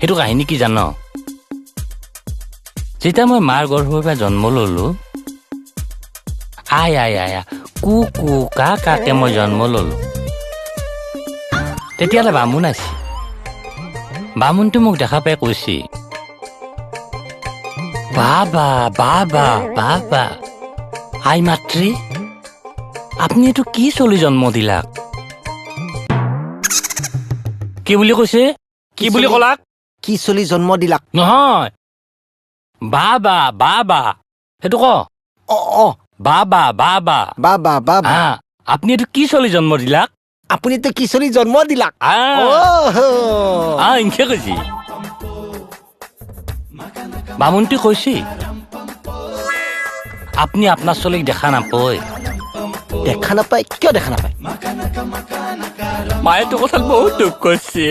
সেইটো কাহিনী কি জান? যেতিয়া মই মাৰ গৰ্ভৰ পৰা জন্ম ললো, আই আই আই কু কু কা কাকে মই জন্ম ললো, তেতিয়ালে বামুণ আছে। বামুণটো মোক দেখা পাই কৈছে, বাবা বাবা বাবা আই মাতৃ, আপুনি এইটো কি চলি জন্ম দিলাক? কি বুলি কৈছে? কি বুলি কলাক? কি চলি জন্ম দিলাক? নহয়, বাবা বাবা সেইটো ক। অ বাবা বাবা বাবা বাবা আপুনি এইটো কি চলি জন্ম দিলাক? আপুনিতো কি চলি জন্ম দিলাক? ইনকে কৈছি। বামুণটি কৈছি, আপুনি আপোনাৰ চলিক দেখা নাপায়। দেখা নাপায়? কিয় দেখা নাপায়? মায়েতো কথাত বহুত দুখ কৰিছে।